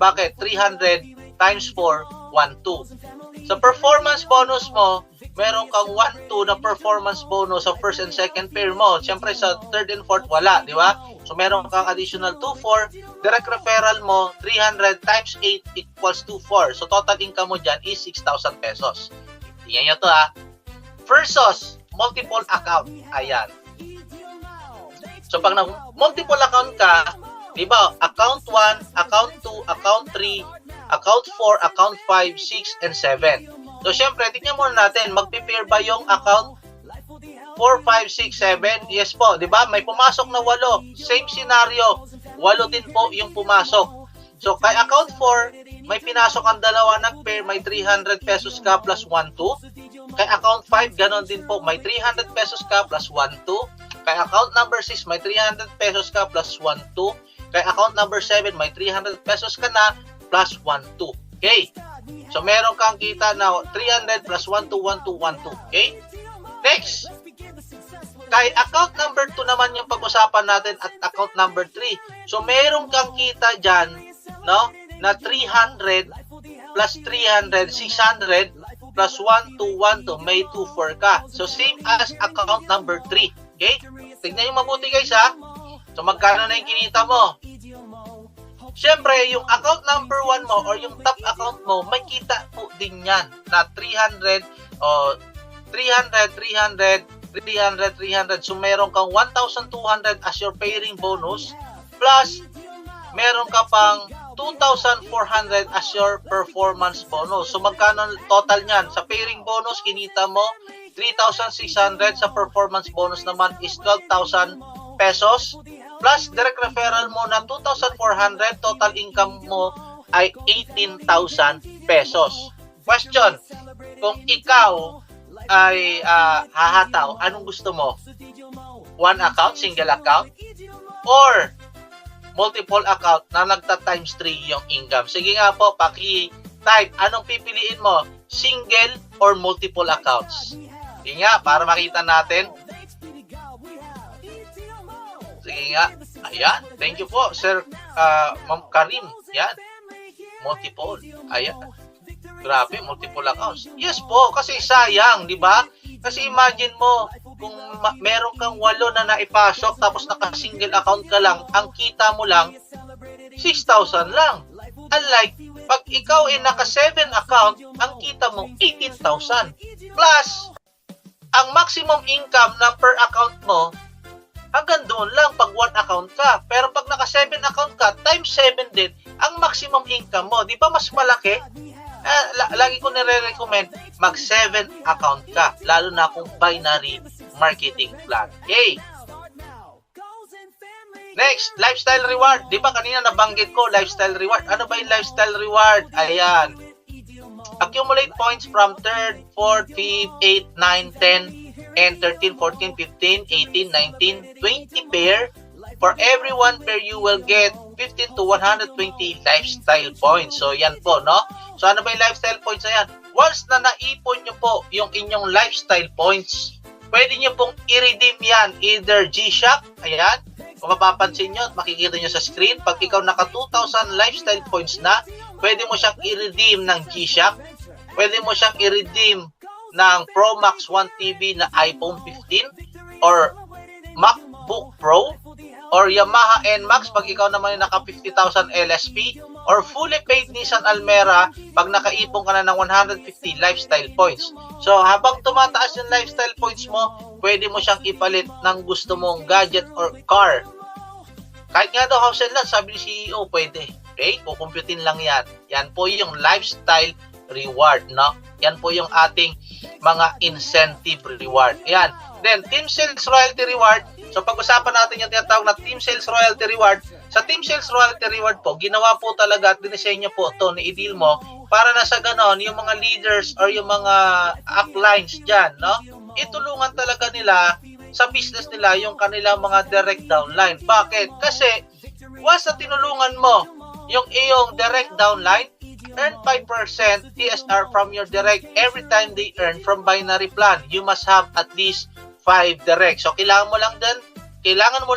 Bakit? 300 times 4, 1,2. Sa performance bonus mo, meron kang 1-2 na performance bonus sa first and second pair mo. Siyempre sa third and fourth wala, di ba? So meron kang additional 2-4. Direct referral mo, 300 times 8 equals 2-4. So total income mo dyan is 6,000 pesos. Tingnan nyo to ha. Versus multiple account. Ayan. So pag multiple account ka, di ba? Account 1, account 2, account 3, account 4, account 5, 6, and 7. So, syempre, tingnan muna natin, magpipair ba yung account 4, 5, 6, 7? Yes po, di ba? May pumasok na 8. Same scenario. 8 din po yung pumasok. So, kay account 4, may pinasok ang dalawa ng pair, may 300 pesos ka plus 1, 2. Kay account 5, ganon din po, may 300 pesos ka plus 1, 2. Kay account number 6, may 300 pesos ka plus 1, 2. Kay account number 7, may 300 pesos ka na plus 1, 2. Okay? So, meron kang kita na 300 plus 1, 2, 1, 2, 1, 2. Okay? Next. Kay account number 2 naman yung pag-usapan natin at account number 3. So, meron kang kita dyan, no? Na 300 plus 300, 600 plus 1, 2, 1, 2. May 2, 4 ka. So, same as account number 3. Okay? Tignan yung mabuti guys ha. So, magkano na yung kinita mo? Siyempre, yung account number 1 mo or yung top account mo, may kita po din yan na 300 o 300, 300, 300, 300. So, meron kang 1,200 as your pairing bonus plus meron ka pang 2,400 as your performance bonus. So, magkano total niyan? Sa pairing bonus, kinita mo 3,600. Sa performance bonus naman is 12,000 pesos. Plus, direct referral mo na 2,400, total income mo ay 18,000 pesos. Question, kung ikaw ay hahataw, anong gusto mo? One account, single account? Or multiple account na nagta-times 3 yung income? Sige nga po, paki-type, anong pipiliin mo? Single or multiple accounts? Sige nga, para makita natin. Sige nga. Ayan. Thank you po, Sir Ma'am Karim. Yan. Multiple. Ayan. Grabe, multiple accounts. Yes po, kasi sayang, di ba? Kasi imagine mo, kung meron kang 8 na naipasok, tapos naka-single account ka lang, ang kita mo lang, 6,000 lang. Unlike, pag ikaw ay naka-7 account, ang kita mo, 18,000. Plus, ang maximum income na per account mo, hanggang doon lang pag 1 account ka. Pero pag naka-7 account ka, times 7 din, ang maximum income mo. Di ba mas malaki? Lagi ko nire-recommend, mag-7 account ka. Lalo na kung binary marketing plan. Okay? Next, lifestyle reward. Di ba kanina nabanggit ko, lifestyle reward. Ano ba yung lifestyle reward? Ayan. Accumulate points from 3rd, 4th, 5th, 8th, 9th, 10th, and 13, 14, 15, 18, 19, 20 pair. For every one pair, you will get 15 to 120 lifestyle points. So, yan po, no? So, ano ba yung lifestyle points na yan? Once na naipon nyo po yung inyong lifestyle points, pwede nyo pong i-redeem yan. Either G-Shock, ayan. Kung mapapansin nyo at makikita nyo sa screen, pag ikaw naka 2,000 lifestyle points na, pwede mo siyang i-redeem ng G-Shock. Pwede mo siyang i-redeem ng Pro Max 1 TV na iPhone 15 or MacBook Pro or Yamaha NMAX pag ikaw naman yung naka 50,000 LSP or fully paid Nissan Almera pag nakaipon ka na ng 150 lifestyle points. So habang tumataas yung lifestyle points mo, pwede mo siyang ipalit ng gusto mong gadget or car. Kahit nga daw house and lot, sabi ni CEO, pwede. Okay? Kukumputin lang yan. Yan po yung lifestyle reward, no? Yan po yung ating mga incentive reward. Yan. Then, team sales royalty reward. So, pag-usapan natin yung tinatawag na team sales royalty reward. Sa team sales royalty reward po, ginawa po talaga at dinisenyo po ito ni i-deal mo para na sa ganon, yung mga leaders or yung mga uplines dyan, no? Itulungan talaga nila sa business nila yung kanilang mga direct downline. Bakit? Kasi, once na tinulungan mo yung iyong direct downline, earn 5% TSR from your direct every time they earn from binary plan. You must have at least 5 direct. So, kailangan mo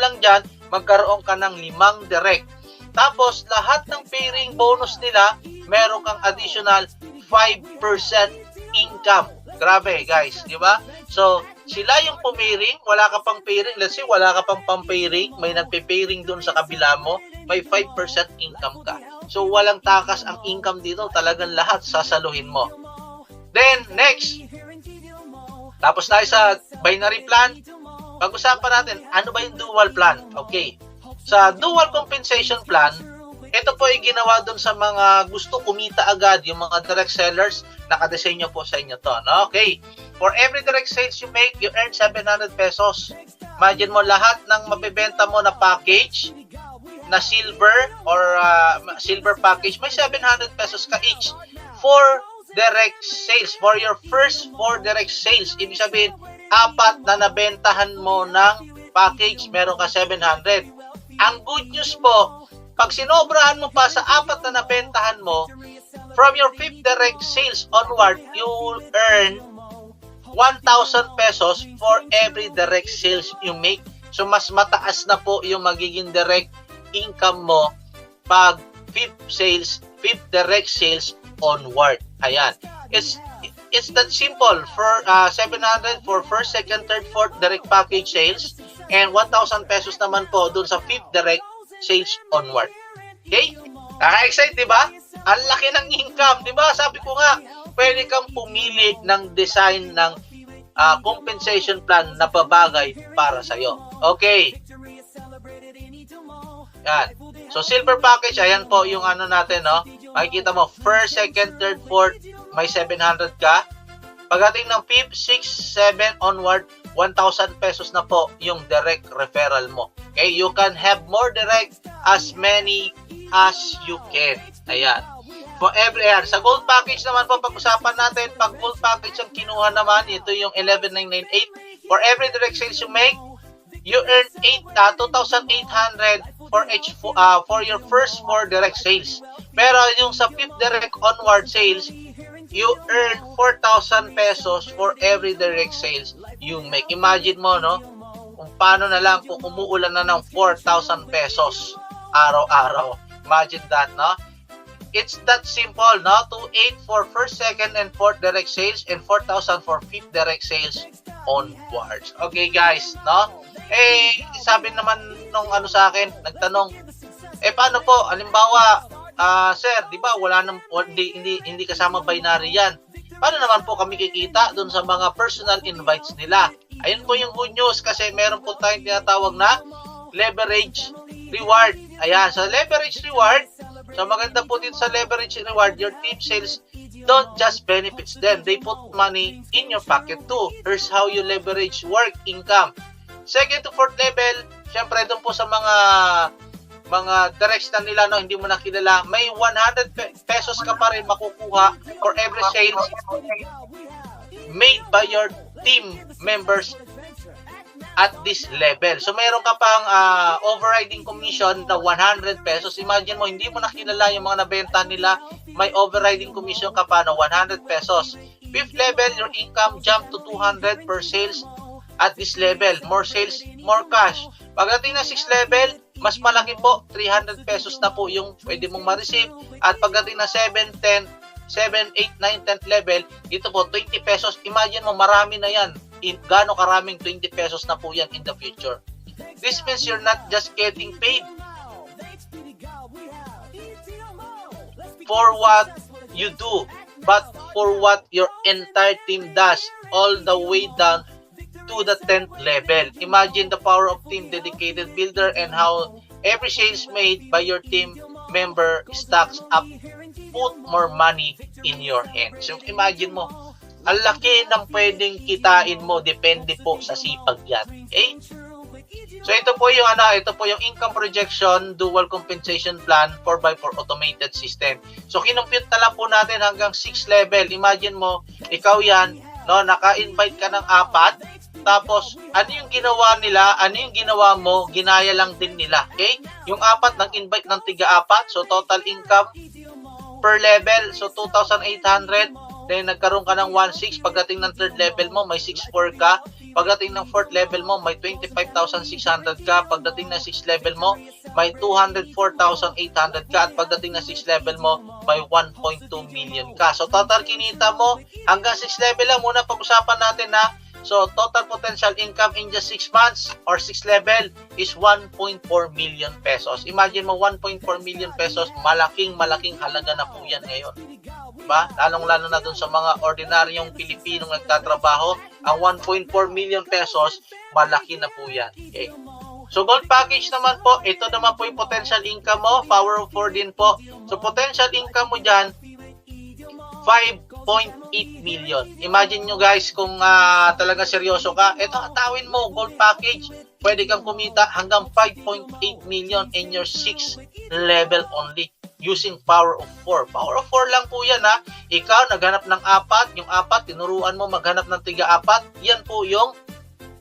lang dyan, magkaroon ka ng 5 direct. Tapos, lahat ng pairing bonus nila, meron kang additional 5% income. Grabe, guys, di ba? So, sila yung pumiring, wala ka pang pairing. Let's say, wala ka pang pang-pairing, may nagpe-pairing doon sa kabila mo, may 5% income ka. So, walang takas ang income dito. Talagang lahat sasaluhin mo. Then, next. Tapos tayo sa binary plan. Pag-usapan natin, ano ba yung dual plan? Okay. Sa dual compensation plan, ito po ay ginawa doon sa mga gusto kumita agad, yung mga direct sellers, nakadesenyo po sa inyo to. No? Okay. For every direct sales you make, you earn 700 pesos. Imagine mo lahat ng mabibenta mo na package, na silver or silver package, may 700 pesos ka each for direct sales. For your first 4 direct sales, ibig sabihin, 4 na nabentahan mo ng package, meron ka 700. Ang good news po, pag sinobrahan mo pa sa 4 na nabentahan mo, from your 5th direct sales onward, you will earn 1,000 pesos for every direct sales you make. So, mas mataas na po yung magiging direct income mo pag 5th direct sales onward. Ayan. It's that simple. For 700 for first, second, third, fourth direct package sales and 1,000 pesos naman po dun sa 5th direct sales onward. Okay? Kaka-excite, di ba? Ang laki ng income, di ba? Sabi ko nga, pwede kang pumili ng design ng compensation plan na babagay para sa'yo. Okay. Yan. So, silver package, ayan po yung ano natin, no? Makikita mo, first, second, third, fourth, may 700 ka. Pagdating ng 5th, 6th, 7th, onward, 1,000 pesos na po yung direct referral mo. Okay? You can have more direct as many as you can. Ayan. For every year. Sa gold package naman po, pag-usapan natin, pag gold package ang kinuha naman, ito yung 11,998. For every direct sales you make, you earn 2,800 for your first 4 direct sales. Pero yung sa 5th direct onward sales, you earn 4,000 pesos for every direct sales you make. Imagine mo, no? Kung paano na lang kung umuulan na ng 4,000 pesos araw-araw. Imagine that, no? It's that simple, no? 2,800 for first, second, and fourth direct sales and 4,000 for 5th direct sales onwards. Okay, guys, no? Eh, sabi naman nung ano sa akin, nagtanong, paano po? Halimbawa, sir, di ba hindi kasama binary yan. Paano naman po kami kikita doon sa mga personal invites nila? Ayun po yung good news kasi meron po tayong tinatawag na leverage reward. Ayan, sa leverage reward, so maganda po dito sa leverage reward, your team sales don't just benefits them. They put money in your pocket too. Here's how you leverage work income. Second to fourth level, syempre doon po sa mga directs na nila, no, hindi mo na kilala, may 100 pesos ka pa rin makukuha for every sales made by your team members at this level. So mayroon ka pang overriding commission na 100 pesos. Imagine mo, hindi mo nakilala yung mga nabenta nila, may overriding commission ka pa na 100 pesos. 5th level, your income jump to 200 per sales at this level. More sales, more cash. Pagdating na 6th level, mas malaki po, 300 pesos na po yung pwede mong ma-receive. At pagdating na 7, 10, 7, 8, 9, 10th level, dito po 20 pesos. Imagine mo, marami na yan. Gaano karaming 20 pesos na po yan in the future. This means you're not just getting paid for what you do, but for what your entire team does, all the way down to the 10th level. Imagine the power of team dedicated builder and how every sales made by your team member stacks up, put more money in your hands. So imagine mo, ang laki ng pwedeng kitain mo, depende po sa sipag yan. Okay? So ito po yung income projection dual compensation plan 4x4 automated system. So kinumpute na lang po natin hanggang 6 level. Imagine mo, ikaw yan, no, naka-invite ka ng 4, tapos ano yung ginawa nila, ano yung ginawa mo, ginaya lang din nila. Okay? Yung 4 nag-invite ng tiga 4, so total income per level, so 2,800. Then nagkaroon ka ng 1.6, pagdating ng 3rd level mo, may 6.4 ka. Pagdating ng 4th level mo, may 25,600 ka. Pagdating ng 6th level mo, may 204,800 ka. At pagdating ng 6th level mo, may 1.2 million ka. So total kinita mo, hanggang 6th level lang muna pag-usapan natin na. So total potential income in just 6 months or 6 level is 1.4 million pesos. Imagine mo, 1.4 million pesos, malaking halaga na po yan ngayon. Diba? Lalong-lalo na dun sa mga ordinaryong Pilipinong nagtatrabaho, ang 1.4 million pesos, malaki na po yan. Okay. So gold package naman po, ito naman po yung potential income mo, power of 4 din po. So potential income mo dyan, 5.8 million. Imagine nyo guys, kung talaga seryoso ka, ito atawin mo, gold package, pwede kang kumita hanggang 5.8 million in your 6th level only using power of 4. Power of 4 lang po yan ha. Ikaw naghanap ng 4, yung 4 tinuruan mo maghanap ng tiga 4, yan po yung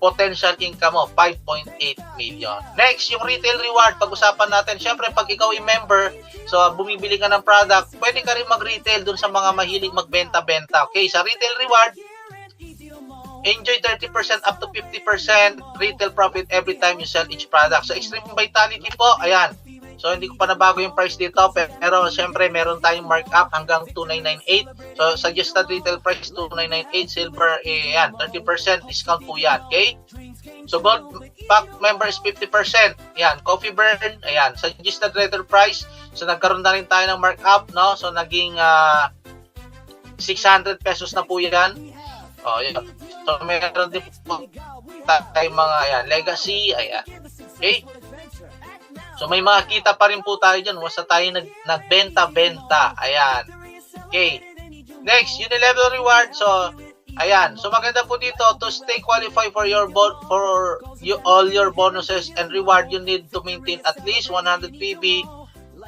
potential income mo, 5.8 million. Next, yung retail reward, pag-usapan natin. Syempre, pag ikaw ay member, so bumibili ka ng product, pwede ka rin mag-retail dun sa mga mahilig magbenta-benta. Okay, sa retail reward, enjoy 30% up to 50% retail profit every time you sell each product. So, Extreme Vitality po, ayan. So, hindi ko pa nabago yung price dito, pero syempre, meron tayong markup hanggang 2,998. So, suggested retail price 2,998. Silver, ayan, 30% discount po yan, okay? So, gold pack member is 50%. Ayan, Coffee Burn, ayan, suggested retail price. So, nagkaroon na rin tayo ng markup, no? So, naging 600 pesos na po yan. Oh, yan. So, meron din po tayong mga, ayan, Legacy, ayan. Okay? So, may mga kita pa rin po tayo dyan. Basta tayo nagbenta-benta. Ayan. Okay. Next, Unilevel Reward. So, ayan. So, maganda po dito. To stay qualified for all your bonuses and reward, you need to maintain at least 100 PB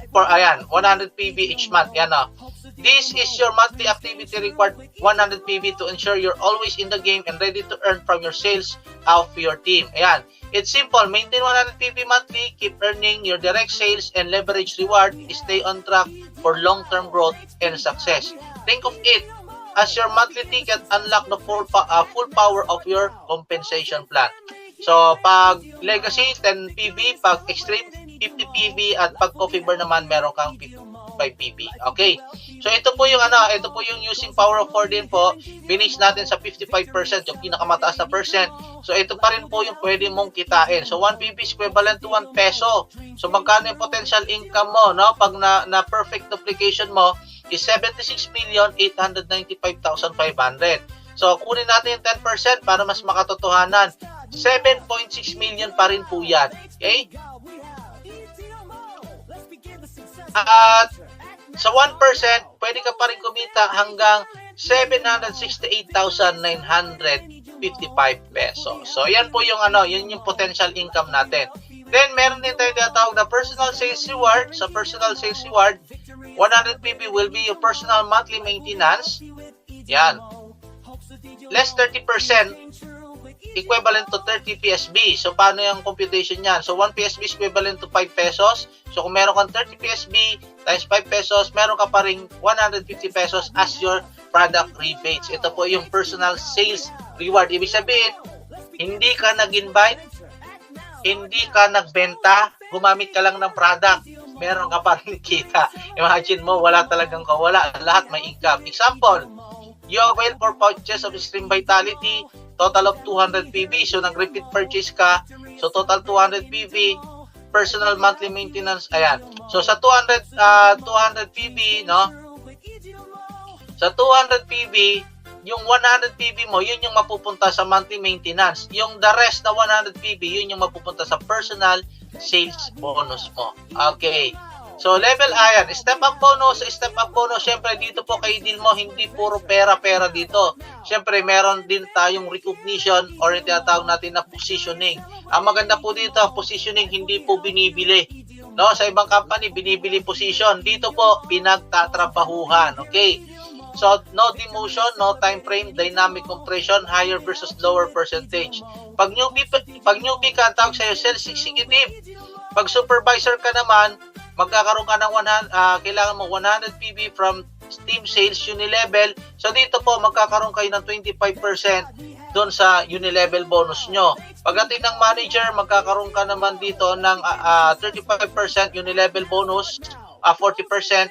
for, ayan, 100 PB each month. Yan o. This is your monthly activity required 100 PB to ensure you're always in the game and ready to earn from your sales of your team. Ayan. It's simple. Maintain 100 PB monthly, keep earning your direct sales and leverage reward, stay on track for long-term growth and success. Think of it as your monthly ticket, unlock the full power of your compensation plan. So, pag Legacy, 10 PB, pag Extreme, 50 PB, at pag Coffee Burn naman, meron kang 55 PB. Okay. So, ito po yung using power of 4 din po. Finish natin sa 55%, yung pinakamataas na percent. So, ito pa rin po yung pwede mong kitain. So, 1 PB is equivalent to 1 peso. So, magkano yung potential income mo, no? Pag na perfect duplication mo, is 76,895,500. So, kunin natin yung 10% para mas makatotohanan. 7.6 million pa rin po yan. Okay? At sa 1%, pwede ka pa rin kumita hanggang 768,955 pesos. So, yan po yung yun yung potential income natin. Then, meron din tayo tinatawag na personal sales reward. Sa personal sales reward, 100 PB will be your personal monthly maintenance. Yan. Less 30%, equivalent to 30 PSB. So, paano yung computation yan? So, 1 PSB is equivalent to 5 pesos. So, kung meron kang 30 PSB times 5 pesos, meron ka pa rin 150 pesos as your product rebates. Ito po yung personal sales reward. Ibig sabihin, hindi ka nag-invite, hindi ka nagbenta, gumamit ka lang ng product, meron ka pa rin kita. Imagine mo, wala talagang kawala. Lahat may income. Example, you avail for pouches of Extreme Vitality, total of 200 PB. So, nag-repeat purchase ka. So, total 200 PB. Personal monthly maintenance. Ayan. So, sa 200 PB, no? Sa 200 PB, yung 100 PB mo, yun yung mapupunta sa monthly maintenance. Yung the rest na 100 PB, yun yung mapupunta sa personal sales bonus mo. Okay. So, level ayan, step up bonus, syempre dito po kay deal mo, hindi puro pera-pera dito. Syempre, meron din tayong recognition or tinatawag natin na positioning. Ang maganda po dito, positioning hindi po binibili. No, sa ibang company, binibili position. Dito po, pinagtatrabahuhan. Okay? So, no demotion, no time frame, dynamic compression, higher versus lower percentage. Pag newbie ka, tawag sa'yo, sales executive. Pag supervisor ka naman, magkakaroon ka ng kailangan mo 100 PB from team sales unilevel. So dito po magkakaroon kayo ng 25% doon sa unilevel bonus nyo. Pagdating ng manager, magkakaroon ka naman dito ng 35% unilevel bonus, 40%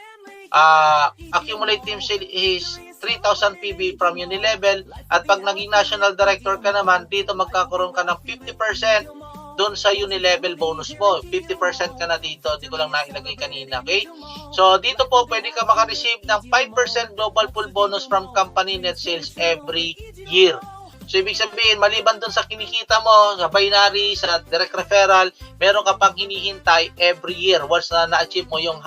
accumulate team sales is 3,000 PB from unilevel. At pag naging national director ka naman, dito magkakaroon ka ng 50% doon sa unilevel bonus mo. 50% ka na dito. Di ko lang nailagay kanina. Okay? So, dito po, pwede ka makareceive ng 5% global pool bonus from company net sales every year. So, ibig sabihin, maliban doon sa kinikita mo, sa binary, sa direct referral, meron ka pang hinihintay every year once na na-achieve mo yung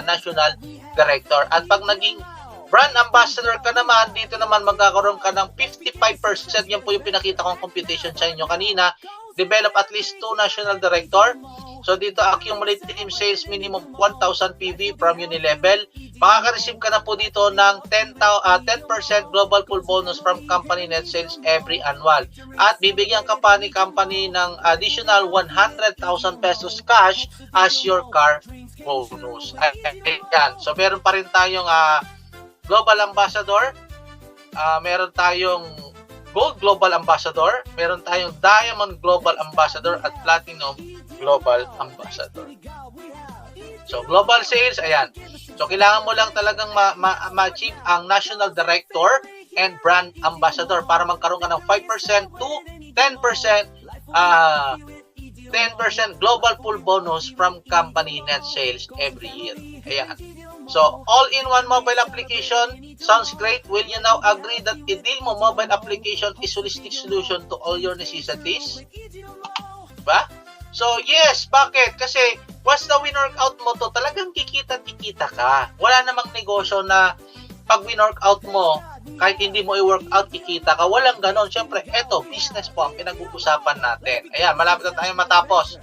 national director. At pag naging brand ambassador ka naman, dito naman magkakaroon ka ng 55%. Yan po yung pinakita kong computation sa inyo kanina. Develop at least 2 national director. So dito accumulate team sales minimum 1,000 PV from unilevel. Makaka-receive ka na po dito ng 10% global pool bonus from company net sales every annual. At bibigyan ka pa ni company ng additional 100,000 pesos cash as your car bonus. Ayan. So meron pa rin tayong global ambassador. Meron tayong Gold Global Ambassador, meron tayong Diamond Global Ambassador at Platinum Global Ambassador. So, global sales, ayan. So, kailangan mo lang talagang ma-achieve ang National Director and Brand Ambassador para magkaroon ka ng 5% to 10% global pool bonus from company net sales every year. Ayan. So, all-in-one mobile application sounds great. Will you now agree that Idilmo mobile application is holistic solution to all your necessities? Diba? So, yes. Bakit? Kasi, once na win-workout mo to, talagang kikita ka. Wala namang negosyo na pag win-workout mo, kahit hindi mo i-workout, kikita ka. Walang ganon. Siyempre, eto, business po ang pinag-uusapan natin. Ayan, malapit na tayo matapos.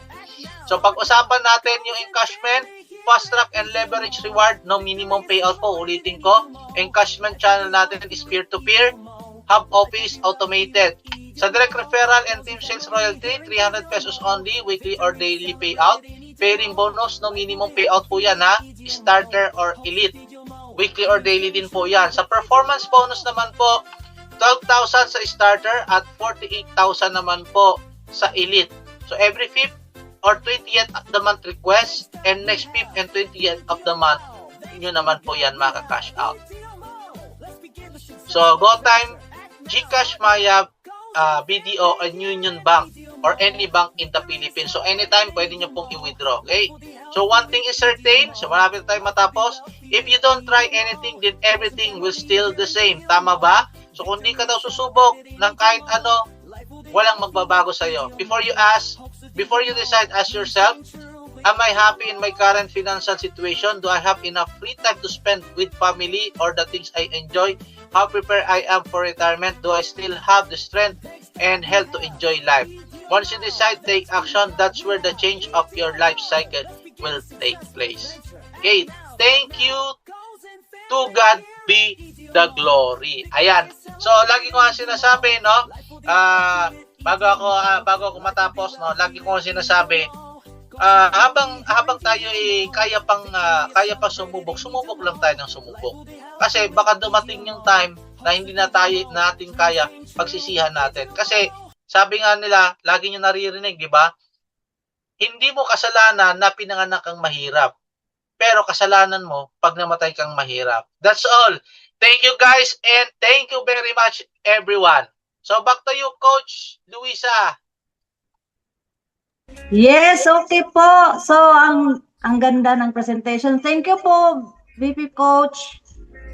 So, pag-usapan natin yung encashment, fast track and leverage reward, no minimum payout po. Ulitin ko, encashment channel natin is peer-to-peer, hub office, automated. Sa direct referral and team sales royalty, 300 pesos only, weekly or daily payout. Pairing bonus, no minimum payout po yan ha, starter or elite. Weekly or daily din po yan. Sa performance bonus naman po, 12,000 sa starter at 48,000 naman po sa elite. So every 5th or 20th of the month request and next 5th and 20th of the month, yun naman po yan maka-cash out. So, GoTime, GCash, Maya, BDO, and Union Bank or any bank in the Philippines. So, anytime, pwede nyo pong i-withdraw. Okay? So, one thing is certain, so malapit tayo matapos, if you don't try anything, then everything will still the same. Tama ba? So, kung di ka daw susubok ng kahit ano, walang magbabago sa'yo. Before you decide, ask yourself, am I happy in my current financial situation? Do I have enough free time to spend with family or the things I enjoy? How prepared I am for retirement? Do I still have the strength and health to enjoy life? Once you decide, take action, that's where the change of your life cycle will take place. Okay, thank you. To God be the glory. Ayan. So, lagi ko nga sinasabi, no? Bago ako matapos, no? Lagi ko nga sinasabi, habang tayo kaya pa sumubok lang tayo ng sumubok. Kasi baka dumating yung time na hindi natin kaya, pagsisihan natin. Kasi sabi nga nila, lagi nyo naririnig, di ba? Hindi mo kasalanan na pinanganak kang mahirap. Pero kasalanan mo pag namatay kang mahirap. That's all. Thank you guys and thank you very much everyone. So back to you, Coach Luisa. Yes, okay po. So ang ganda ng presentation. Thank you po, VP Coach.